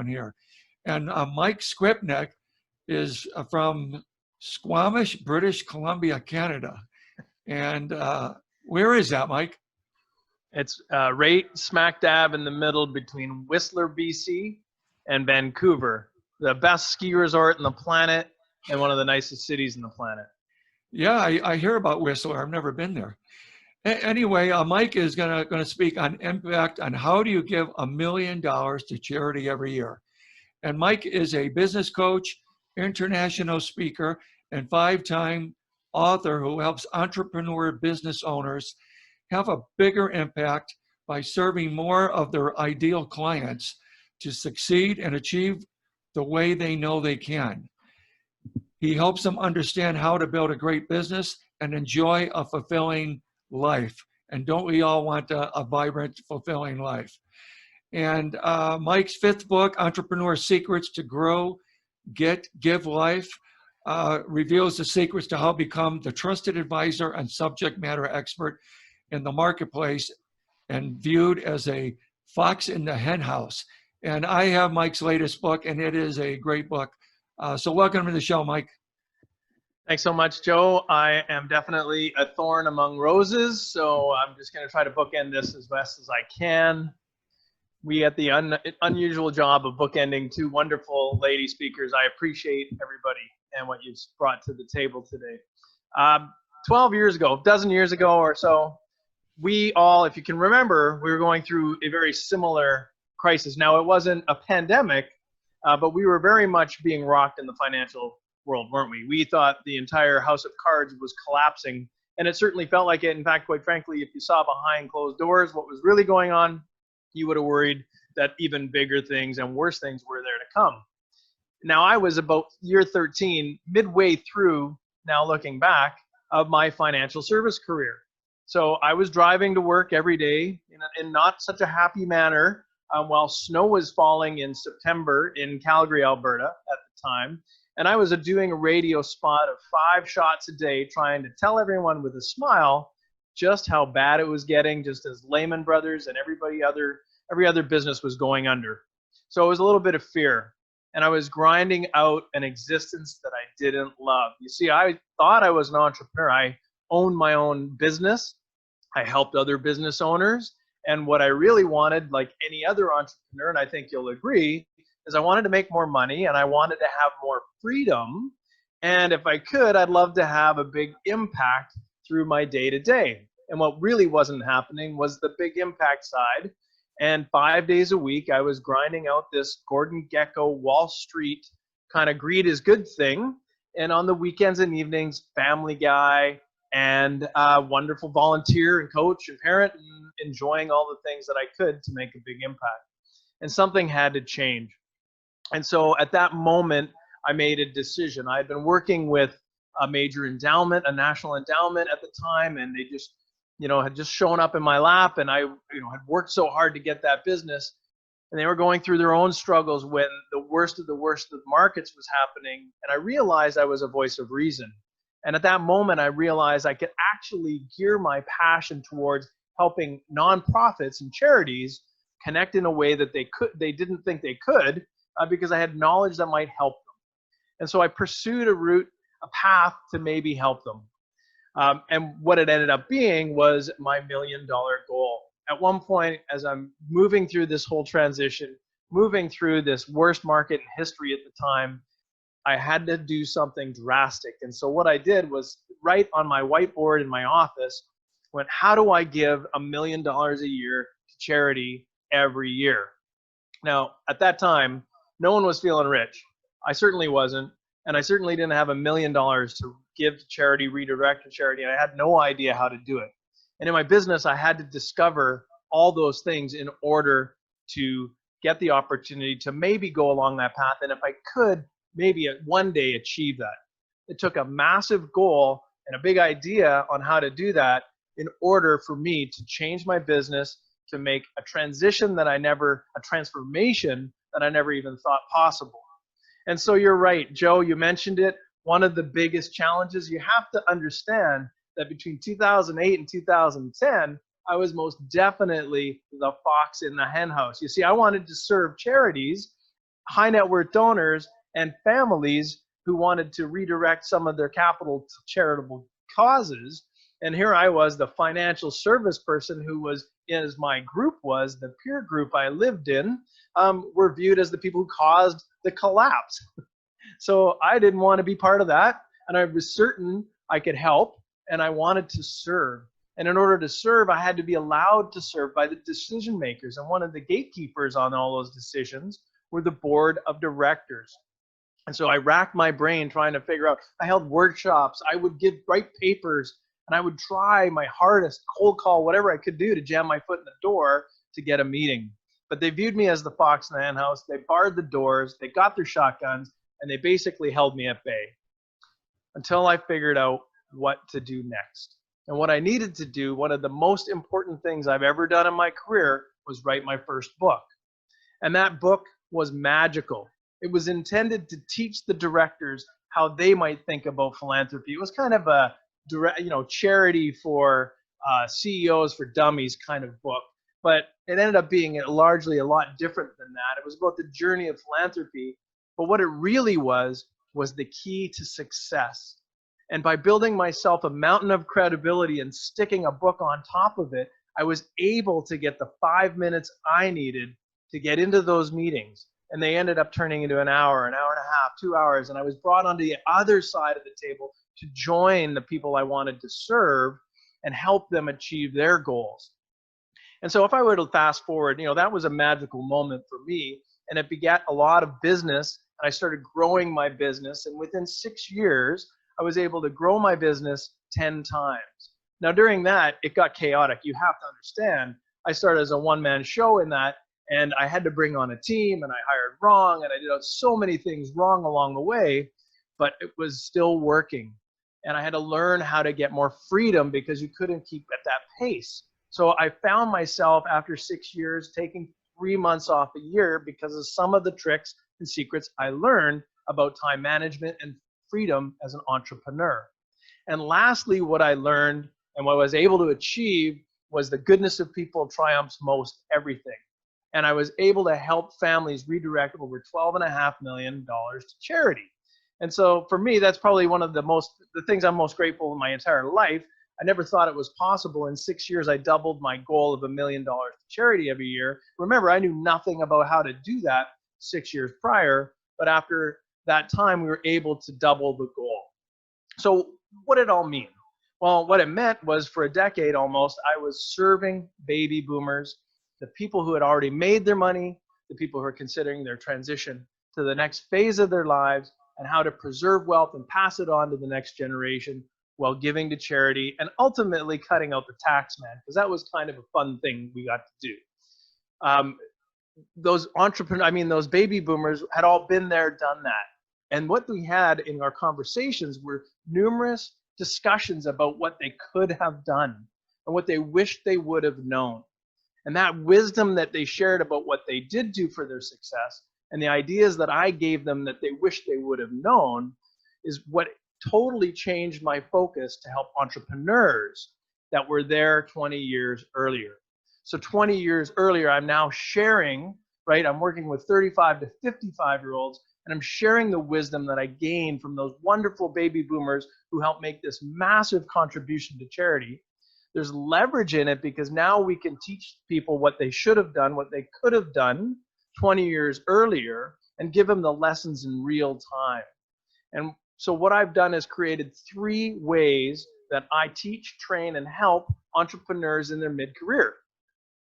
down here. And Mike Skripnik is from Squamish, British Columbia, Canada. And where is that, Mike? It's right smack dab in the middle between Whistler, BC and Vancouver, the best ski resort on the planet and one of the nicest cities in the planet. Yeah, I hear about Whistler. I've never been there. Anyway, Mike is gonna speak on impact, on how do you give $1 million to charity every year. And Mike is a business coach, international speaker, and 5-time author who helps entrepreneur business owners have a bigger impact by serving more of their ideal clients to succeed and achieve the way they know they can. He helps them understand how to build a great business and enjoy a fulfilling life. And don't we all want a vibrant, fulfilling life? And Mike's 5th book, Entrepreneur Secrets to Grow, Give Life, reveals the secrets to how to become the trusted advisor and subject matter expert in the marketplace and viewed as a fox in the hen house. And I have Mike's latest book, and it is a great book. So welcome to the show, Mike. Thanks so much, Joe. I am definitely a thorn among roses, so I'm just going to try to bookend this as best as I can. We had the unusual job of bookending 2 wonderful lady speakers. I appreciate everybody and what you've brought to the table today. 12 years ago, a dozen years ago or so, we all, if you can remember, we were going through a very similar crisis. Now, it wasn't a pandemic, but we were very much being rocked in the financial world, weren't we? We thought the entire house of cards was collapsing, and it certainly felt like it. In fact, quite frankly, if you saw behind closed doors what was really going on, you would have worried that even bigger things and worse things were there to come. Now, I was about year 13, midway through, now looking back, of my financial service career. So I was driving to work every day in not such a happy manner while snow was falling in September in Calgary, Alberta at the time. And I was doing a radio spot of 5 shots a day, trying to tell everyone with a smile just how bad it was getting, just as Lehman Brothers and every other business was going under. So it was a little bit of fear. And I was grinding out an existence that I didn't love. You see, I thought I was an entrepreneur. I owned my own business. I helped other business owners. And what I really wanted, like any other entrepreneur, and I think you'll agree, is I wanted to make more money and I wanted to have more freedom. And if I could, I'd love to have a big impact through my day-to-day. And what really wasn't happening was the big impact side. And 5 days a week, I was grinding out this Gordon Gekko Wall Street kind of greed is good thing. And on the weekends and evenings, Family Guy and wonderful volunteer and coach and parent, and enjoying all the things that I could to make a big impact. And something had to change. And so at that moment, I made a decision. I had been working with a major endowment, a national endowment at the time, and they just, had just shown up in my lap, and I, had worked so hard to get that business, and they were going through their own struggles when the worst of the markets was happening, and I realized I was a voice of reason. And at that moment, I realized I could actually gear my passion towards helping nonprofits and charities connect in a way that they didn't think they could, because I had knowledge that might help them. And so I pursued a path to maybe help them. And what it ended up being was my $1 million goal. At one point, as I'm moving through this whole transition, moving through this worst market in history at the time, I had to do something drastic. And so what I did was write on my whiteboard in my office, how do I give $1 million a year to charity every year? Now, at that time, no one was feeling rich. I certainly wasn't. And I certainly didn't have $1 million to give to charity, redirect to charity. And I had no idea how to do it. And in my business, I had to discover all those things in order to get the opportunity to maybe go along that path. And if I could, maybe one day achieve that. It took a massive goal and a big idea on how to do that in order for me to change my business, to make a transformation that I never even thought possible. And so you're right, Joe, you mentioned it. One of the biggest challenges, you have to understand that between 2008 and 2010, I was most definitely the fox in the hen house. You see, I wanted to serve charities. high net worth donors and families who wanted to redirect some of their capital to charitable causes. And here I was, the financial service person who was, as my group was, the peer group I lived in, were viewed as the people who caused the collapse. So I didn't want to be part of that. And I was certain I could help, and I wanted to serve. And in order to serve, I had to be allowed to serve by the decision makers. And one of the gatekeepers on all those decisions were the board of directors. And so I racked my brain trying to figure out, I held workshops, I would write papers, and I would try my hardest, cold call, whatever I could do to jam my foot in the door to get a meeting. But they viewed me as the fox in the henhouse. They barred the doors, they got their shotguns, and they basically held me at bay until I figured out what to do next. And what I needed to do, one of the most important things I've ever done in my career, was write my first book. And that book was magical. It was intended to teach the directors how they might think about philanthropy. It was kind of a charity for CEOs for dummies kind of book, but it ended up being largely a lot different than that. It was about the journey of philanthropy, but what it really was the key to success. And by building myself a mountain of credibility and sticking a book on top of it, I was able to get the 5 minutes I needed to get into those meetings. And they ended up turning into an hour and a half, 2 hours. And I was brought onto the other side of the table to join the people I wanted to serve and help them achieve their goals. And so if I were to fast forward, that was a magical moment for me. And it begat a lot of business. And I started growing my business. And within 6 years, I was able to grow my business 10 times. Now, during that, it got chaotic. You have to understand, I started as a one-man show in that, and I had to bring on a team, and I hired wrong, and I did so many things wrong along the way, but it was still working. And I had to learn how to get more freedom because you couldn't keep at that pace. So I found myself after 6 years taking 3 months off a year because of some of the tricks and secrets I learned about time management and freedom as an entrepreneur. And lastly, what I learned and what I was able to achieve was the goodness of people triumphs most everything. And I was able to help families redirect over $12.5 million to charity. And so for me, that's probably one of the things I'm most grateful in my entire life. I never thought it was possible. In 6 years, I doubled my goal of $1 million to charity every year. Remember, I knew nothing about how to do that 6 years prior, but after that time, we were able to double the goal. So what did it all mean? Well, what it meant was for a decade almost, I was serving baby boomers, the people who had already made their money, the people who are considering their transition to the next phase of their lives, and how to preserve wealth and pass it on to the next generation while giving to charity and ultimately cutting out the tax man, because that was kind of a fun thing we got to do. Those baby boomers had all been there, done that. And what we had in our conversations were numerous discussions about what they could have done and what they wished they would have known. And that wisdom that they shared about what they did do for their success and the ideas that I gave them that they wished they would have known is what totally changed my focus to help entrepreneurs that were there 20 years earlier. So 20 years earlier, I'm now sharing, right? I'm working with 35 to 55-year-olds, and I'm sharing the wisdom that I gained from those wonderful baby boomers who helped make this massive contribution to charity. There's leverage in it because now we can teach people what they should have done, what they could have done 20 years earlier, and give them the lessons in real time. And so what I've done is created 3 ways that I teach, train, and help entrepreneurs in their mid-career.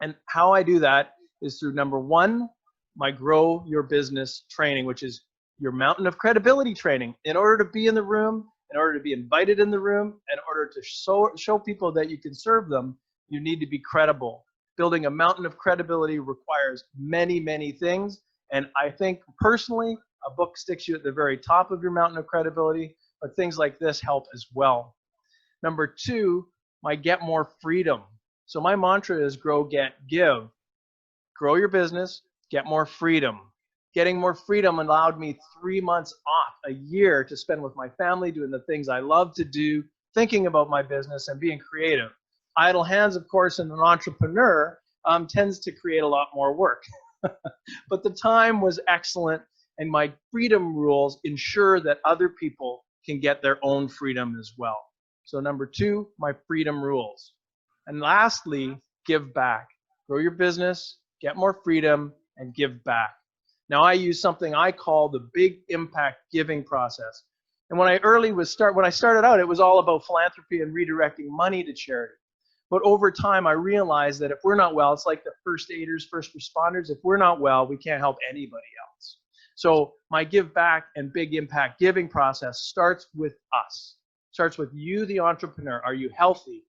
And how I do that is through number 1, my Grow Your Business training, which is your mountain of credibility training. In order to be in the room, in order to be invited in the room, in order to show people that you can serve them, you need to be credible. Building a mountain of credibility requires many, many things. And I think personally, a book sticks you at the very top of your mountain of credibility, but things like this help as well. Number 2, my Get More Freedom. So my mantra is grow, get, give. Grow your business, get more freedom. Getting more freedom allowed me 3 months off a year to spend with my family, doing the things I love to do, thinking about my business and being creative. Idle hands, of course, in an entrepreneur tends to create a lot more work. But the time was excellent, And my freedom rules ensure that other people can get their own freedom as well. So number 2, my freedom rules. And lastly, give back. Grow your business, get more freedom, and give back. Now I use something I call the big impact giving process. And when I started out, it was all about philanthropy and redirecting money to charity. But over time, I realized that if we're not well, it's like the first aiders, first responders. If we're not well, we can't help anybody else. So my give back and big impact giving process starts with us. Starts with you, the entrepreneur. Are you healthy?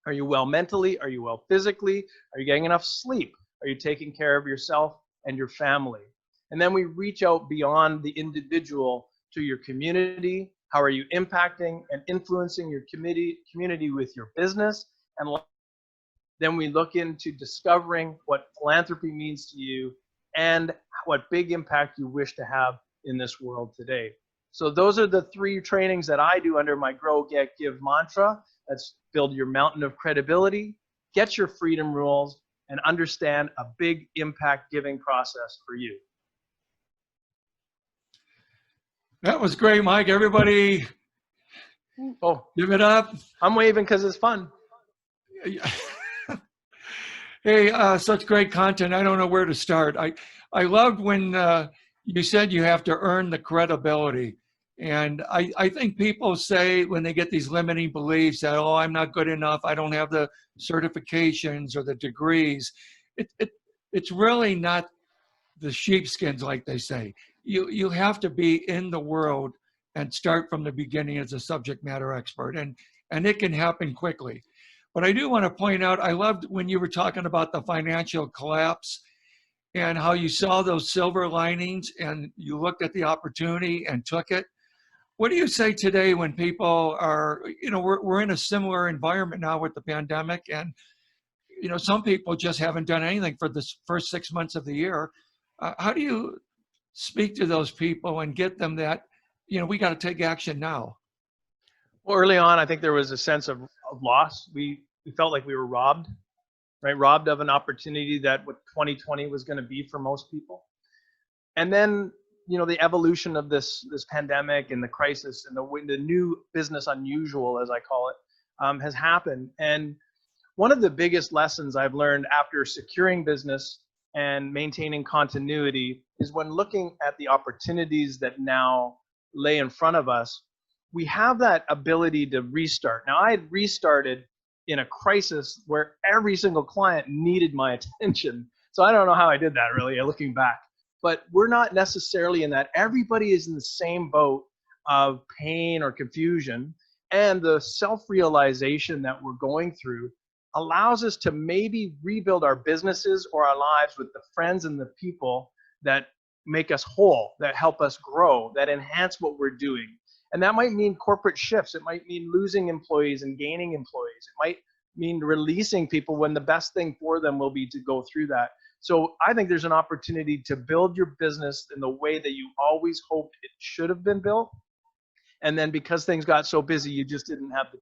Are you well mentally? Are you well physically? Are you getting enough sleep? Are you taking care of yourself and your family? And then we reach out beyond the individual to your community. How are you impacting and influencing your community with your business? And then we look into discovering what philanthropy means to you and what big impact you wish to have in this world today. So those are the 3 trainings that I do under my Grow, Get, Give mantra. That's build your mountain of credibility, get your freedom rules, and understand a big impact giving process for you. That was great, Mike. Everybody, give it up. I'm waving because it's fun. Hey, such great content. I don't know where to start. I loved when you said you have to earn the credibility. And I think people say when they get these limiting beliefs that, oh, I'm not good enough, I don't have the certifications or the degrees. It's really not the sheepskins, like they say. You have to be in the world and start from the beginning as a subject matter expert. And it can happen quickly. But I do want to point out, I loved when you were talking about the financial collapse and how you saw those silver linings and you looked at the opportunity and took it. What do you say today when people are, we're in a similar environment now with the pandemic, and, some people just haven't done anything for the first 6 months of the year. How do you speak to those people and get them that, we got to take action now? Well, early on, I think there was a sense of loss. We felt like we were robbed, right? Robbed of an opportunity that what 2020 was going to be for most people. And then, the evolution of this pandemic and the crisis and the new business unusual, as I call it, has happened. And one of the biggest lessons I've learned after securing business and maintaining continuity is when looking at the opportunities that now lay in front of us, we have that ability to restart. Now, I had restarted in a crisis where every single client needed my attention. So I don't know how I did that, really, looking back. But we're not necessarily in that. Everybody is in the same boat of pain or confusion. And the self-realization that we're going through allows us to maybe rebuild our businesses or our lives with the friends and the people that make us whole, that help us grow, that enhance what we're doing. And that might mean corporate shifts. It might mean losing employees and gaining employees. It might mean releasing people when the best thing for them will be to go through that. So I think there's an opportunity to build your business in the way that you always hoped it should have been built. And then because things got so busy, you just didn't have the.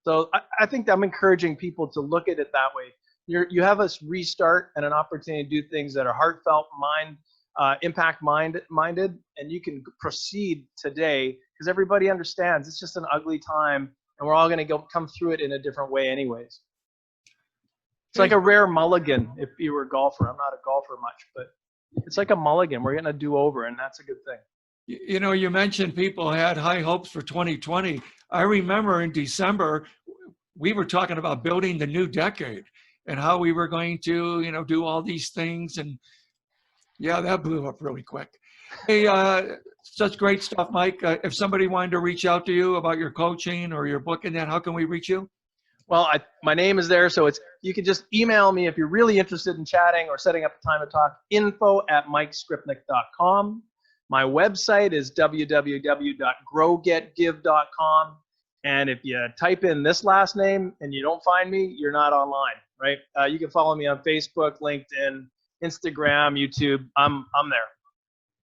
So I think I'm encouraging people to look at it that way. You have a restart and an opportunity to do things that are heartfelt, impact-minded, and you can proceed today because everybody understands it's just an ugly time and we're all going to come through it in a different way anyways. It's like a rare mulligan if you were a golfer. I'm not a golfer much, but it's like a mulligan. We're getting a do-over, and that's a good thing. You mentioned people had high hopes for 2020. I remember in December, we were talking about building the new decade and how we were going to, do all these things. And yeah, that blew up really quick. Hey, such great stuff, Mike. If somebody wanted to reach out to you about your coaching or your book and that, how can we reach you? Well, my name is there, so you can just email me if you're really interested in chatting or setting up a time to talk, info@mikeskripnik.com. My website is www.growgetgive.com. And if you type in this last name and you don't find me, you're not online, right? You can follow me on Facebook, LinkedIn, Instagram, YouTube. I'm there.